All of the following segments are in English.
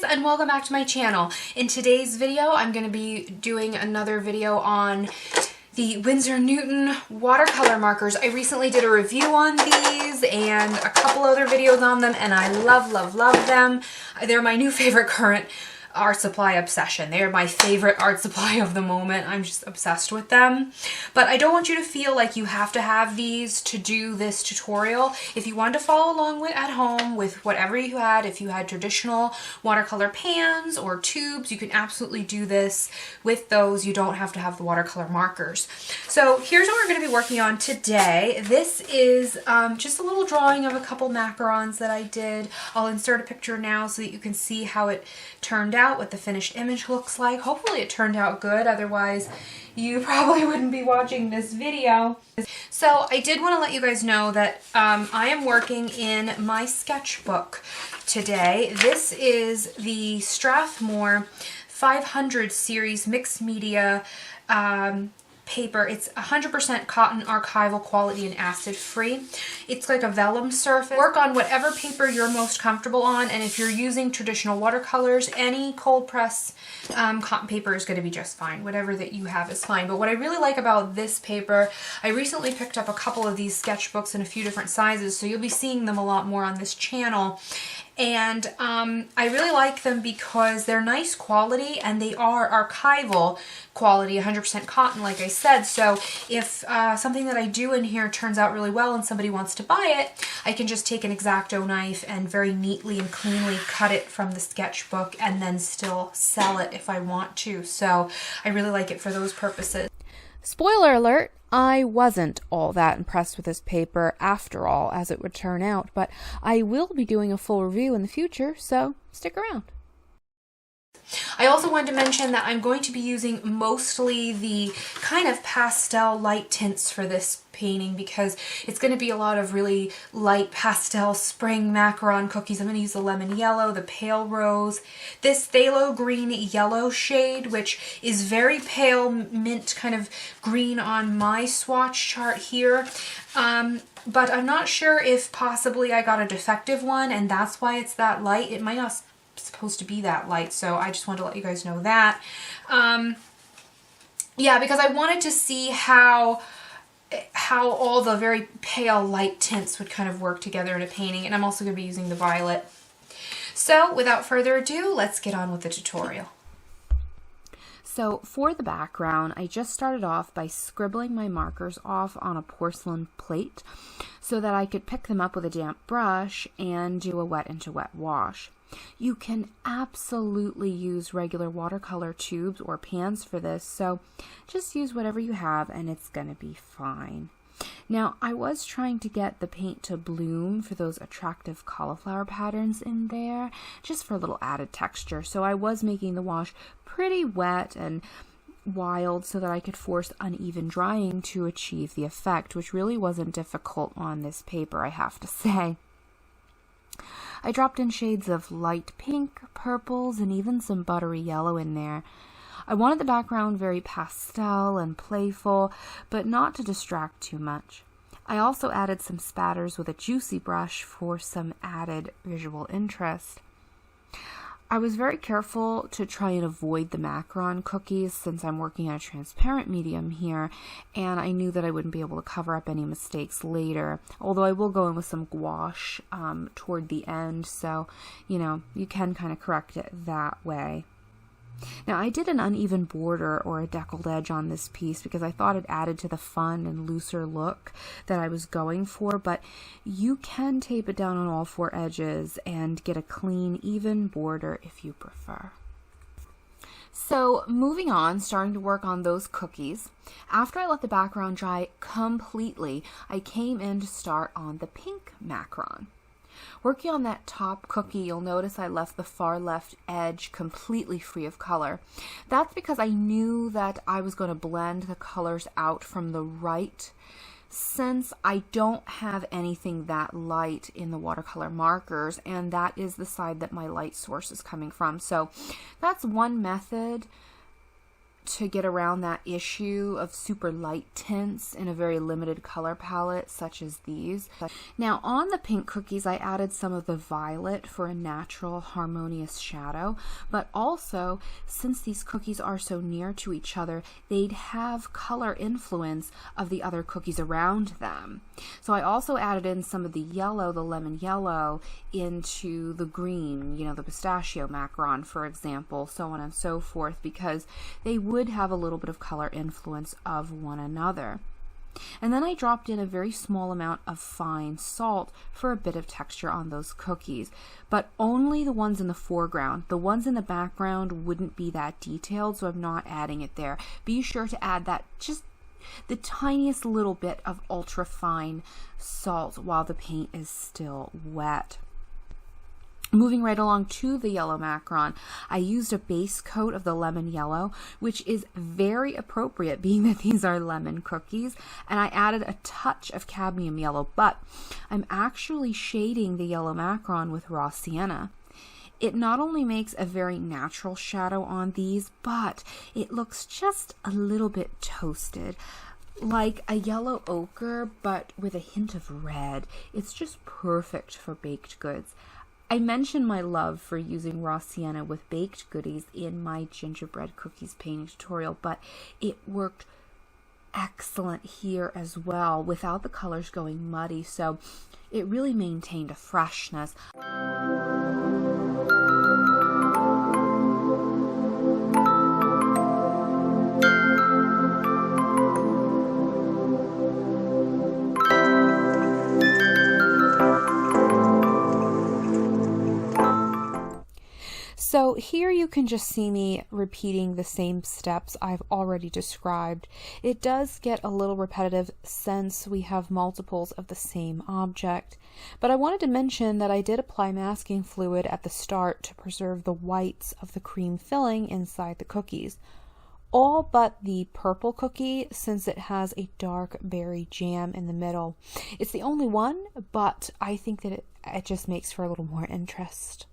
and welcome back to my channel. In today's video, I'm going to be doing another video on the Winsor Newton watercolor markers. I recently did a review on these and a couple other videos on them, and I love them. They're my new favorite current art supply obsession. They're my favorite art supply of the moment. I'm just obsessed with them. But I don't want you to feel like you have to have these to do this tutorial. If you wanted to follow along with at home with whatever you had, if you had traditional watercolor pans or tubes, you can absolutely do this with those. You don't have to have the watercolor markers. So here's what we're going to be working on today. This is just a little drawing of a couple macarons that I did. I'll insert a picture now so that you can see how it turned out, what the finished image looks like. Hopefully it turned out good, otherwise you probably wouldn't be watching this video. So I did want to let you guys know that I am working in my sketchbook today. This is the Strathmore 500 series mixed media paper. It's 100% cotton, archival quality, and acid free. It's like a vellum surface. Work on whatever paper you're most comfortable on, and if you're using traditional watercolors, any cold press cotton paper is going to be just fine. Whatever that you have is fine. But what I really like about this paper, I recently picked up a couple of these sketchbooks in a few different sizes, so you'll be seeing them a lot more on this channel. And I really like them because they're nice quality and they are archival quality, 100% cotton, like I said. So if something that I do in here turns out really well and somebody wants to buy it, I can just take an X-Acto knife and very neatly and cleanly cut it from the sketchbook and then still sell it if I want to. So I really like it for those purposes. Spoiler alert, I wasn't all that impressed with this paper after all, as it would turn out, but I will be doing a full review in the future, so stick around. I also wanted to mention that I'm going to be using mostly the kind of pastel light tints for this painting because it's going to be a lot of really light pastel spring macaron cookies. I'm going to use the lemon yellow, the pale rose, this phthalo green yellow shade, which is very pale mint kind of green on my swatch chart here. But I'm not sure if possibly I got a defective one and that's why it's that light. It might not supposed to be that light, so I just wanted to let you guys know that. Yeah, because I wanted to see how all the very pale light tints would kind of work together in a painting, and I'm also going to be using the violet. So without further ado, let's get on with the tutorial. So for the background, I just started off by scribbling my markers off on a porcelain plate so that I could pick them up with a damp brush and do a wet into wet wash. You can absolutely use regular watercolor tubes or pans for this, so just use whatever you have and it's gonna be fine. Now, I was trying to get the paint to bloom for those attractive cauliflower patterns in there, just for a little added texture, so I was making the wash pretty wet and wild so that I could force uneven drying to achieve the effect, which really wasn't difficult on this paper, I have to say. I dropped in shades of light pink, purples, and even some buttery yellow in there. I wanted the background very pastel and playful, but not to distract too much. I also added some spatters with a juicy brush for some added visual interest. I was very careful to try and avoid the macaron cookies since I'm working on a transparent medium here, and I knew that I wouldn't be able to cover up any mistakes later, although I will go in with some gouache toward the end, so, you know, you can kind of correct it that way. Now, I did an uneven border or a deckled edge on this piece because I thought it added to the fun and looser look that I was going for, but you can tape it down on all four edges and get a clean, even border if you prefer. So, moving on, starting to work on those cookies. After I let the background dry completely, I came in to start on the pink macaron. Working on that top cookie, you'll notice I left the far left edge completely free of color. That's because I knew that I was going to blend the colors out from the right, since I don't have anything that light in the watercolor markers, and that is the side that my light source is coming from. So that's one method to get around that issue of super light tints in a very limited color palette such as these. Now on the pink cookies, I added some of the violet for a natural harmonious shadow, but also since these cookies are so near to each other, they'd have color influence of the other cookies around them. So I also added in some of the yellow, the lemon yellow, into the green, you know, the pistachio macaron, for example, so on and so forth, because they would have a little bit of color influence of one another. And then I dropped in a very small amount of fine salt for a bit of texture on those cookies, but only the ones in the foreground. The ones in the background wouldn't be that detailed, so I'm not adding it there. Be sure to add that, just the tiniest little bit of ultra fine salt while the paint is still wet. Moving right along to the yellow macaron, I used a base coat of the lemon yellow, which is very appropriate being that these are lemon cookies, and I added a touch of cadmium yellow, but I'm actually shading the yellow macaron with raw sienna. It not only makes a very natural shadow on these, but it looks just a little bit toasted, like a yellow ochre, but with a hint of red. It's just perfect for baked goods. I mentioned my love for using raw sienna with baked goodies in my gingerbread cookies painting tutorial, but it worked excellent here as well without the colors going muddy, so it really maintained a freshness. So here you can just see me repeating the same steps I've already described. It does get a little repetitive since we have multiples of the same object, but I wanted to mention that I did apply masking fluid at the start to preserve the whites of the cream filling inside the cookies. All but the purple cookie, since it has a dark berry jam in the middle. It's the only one, but I think that it just makes for a little more interest.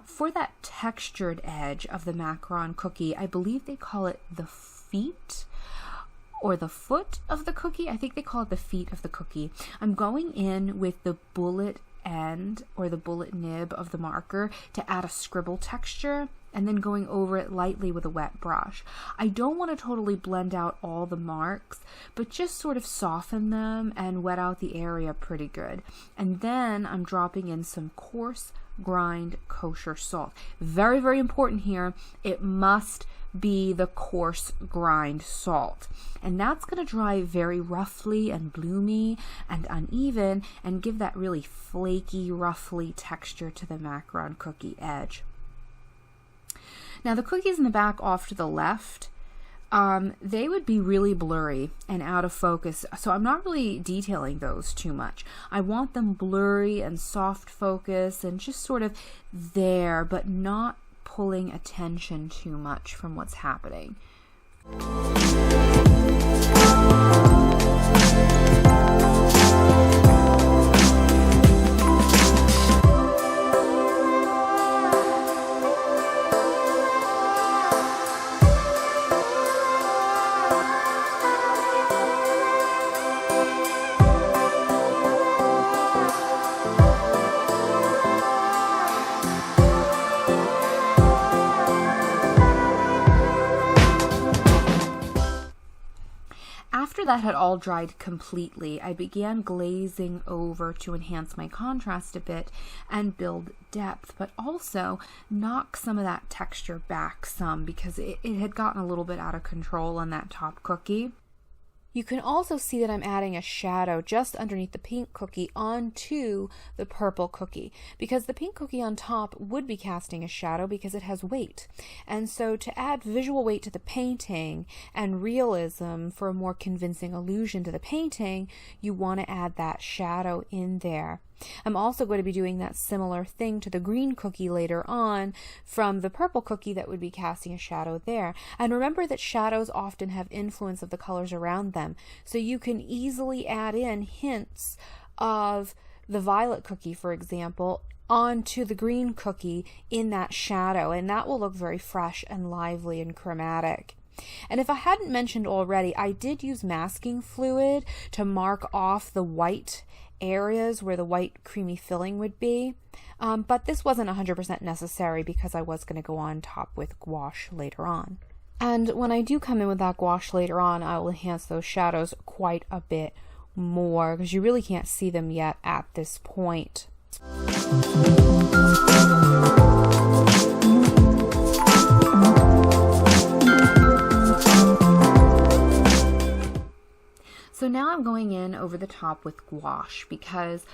For that textured edge of the macaron cookie, I believe they call it the feet or the foot of the cookie. I think they call it the feet of the cookie. I'm going in with the bullet end or the bullet nib of the marker to add a scribble texture, and then going over it lightly with a wet brush. I don't want to totally blend out all the marks, but just sort of soften them and wet out the area pretty good. And then I'm dropping in some coarse grind kosher salt. Very, very important here. It must be the coarse grind salt. And that's going to dry very roughly and bloomy and uneven and give that really flaky, ruffly texture to the macaron cookie edge. Now the cookies in the back off to the left, they would be really blurry and out of focus, so I'm not really detailing those too much. I want them blurry and soft focus and just sort of there, but not pulling attention too much from what's happening. After that had all dried completely, I began glazing over to enhance my contrast a bit and build depth, but also knock some of that texture back some because it had gotten a little bit out of control on that top cookie. You can also see that I'm adding a shadow just underneath the pink cookie onto the purple cookie, because the pink cookie on top would be casting a shadow because it has weight. And so to add visual weight to the painting and realism for a more convincing illusion to the painting, you want to add that shadow in there. I'm also going to be doing that similar thing to the green cookie later on from the purple cookie that would be casting a shadow there. And remember that shadows often have influence of the colors around them, so you can easily add in hints of the violet cookie, for example, onto the green cookie in that shadow, and that will look very fresh and lively and chromatic. And if I hadn't mentioned already, I did use masking fluid to mark off the white areas where the white creamy filling would be, but this wasn't 100% necessary because I was going to go on top with gouache later on. And when I do come in with that gouache later on, I will enhance those shadows quite a bit more because you really can't see them yet at this point. So now I'm going in over the top with gouache because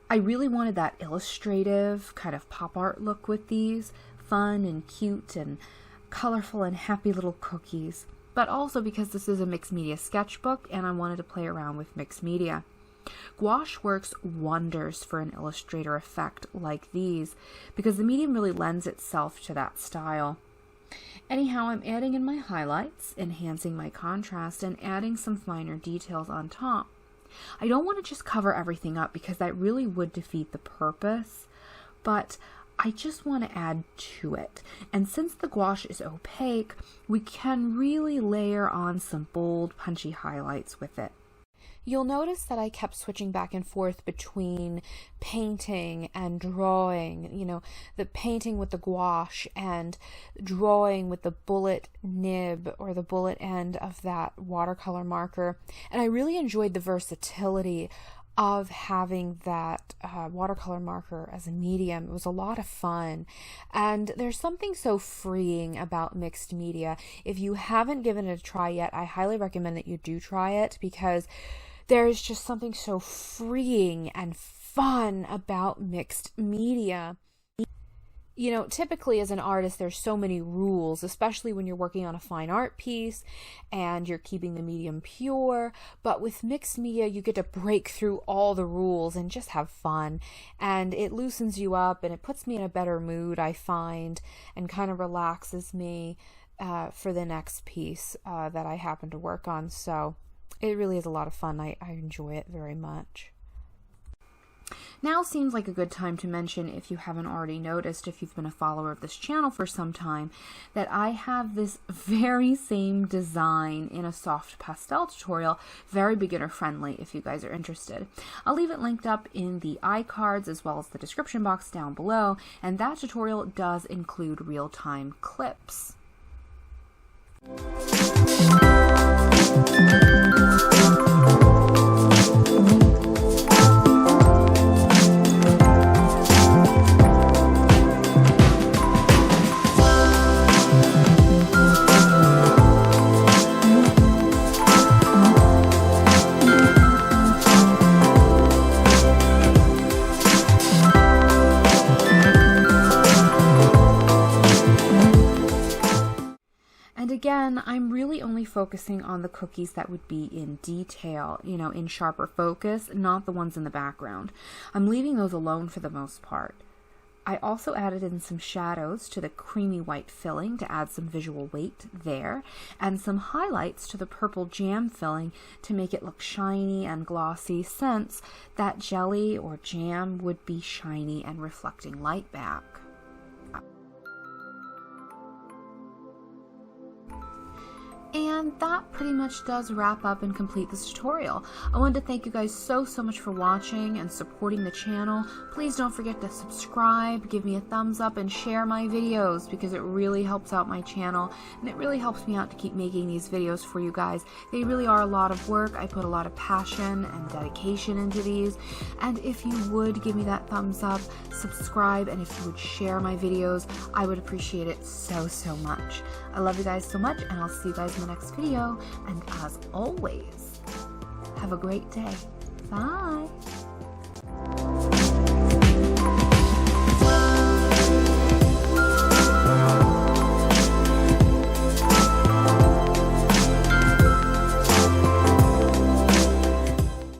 I really wanted that illustrative kind of pop art look with these, fun and cute and colorful and happy little cookies, but also because this is a mixed media sketchbook and I wanted to play around with mixed media. Gouache works wonders for an illustrator effect like these because the medium really lends itself to that style. Anyhow, I'm adding in my highlights, enhancing my contrast, and adding some finer details on top. I don't want to just cover everything up because that really would defeat the purpose, but I just want to add to it. And since the gouache is opaque, we can really layer on some bold, punchy highlights with it. You'll notice that I kept switching back and forth between painting and drawing, the painting with the gouache and drawing with the bullet nib or the bullet end of that watercolor marker. And I really enjoyed the versatility of having that watercolor marker as a medium. It was a lot of fun, and there's something so freeing about mixed media. If you haven't given it a try yet, I highly recommend that you do try it because there's just something so freeing and fun about mixed media. Typically as an artist, there's so many rules, especially when you're working on a fine art piece and you're keeping the medium pure. But with mixed media, you get to break through all the rules and just have fun. And it loosens you up and it puts me in a better mood, I find, and kind of relaxes me for the next piece that I happen to work on. So it really is a lot of fun. I enjoy it very much. Now seems like a good time to mention, if you haven't already noticed, if you've been a follower of this channel for some time, that I have this very same design in a soft pastel tutorial, very beginner friendly if you guys are interested. I'll leave it linked up in the iCards as well as the description box down below, and that tutorial does include real-time clips. Again, I'm really only focusing on the cookies that would be in detail, in sharper focus, not the ones in the background. I'm leaving those alone for the most part. I also added in some shadows to the creamy white filling to add some visual weight there, and some highlights to the purple jam filling to make it look shiny and glossy, since that jelly or jam would be shiny and reflecting light back. And that pretty much does wrap up and complete this tutorial. I wanted to thank you guys so much for watching and supporting the channel. Please don't forget to subscribe, give me a thumbs up, and share my videos because it really helps out my channel and it really helps me out to keep making these videos for you guys. They really are a lot of work. I put a lot of passion and dedication into these, and if you would give me that thumbs up, subscribe, and if you would share my videos, I would appreciate it so much. I love you guys so much, and I'll see you guys in the next video. And as always, have a great day. Bye.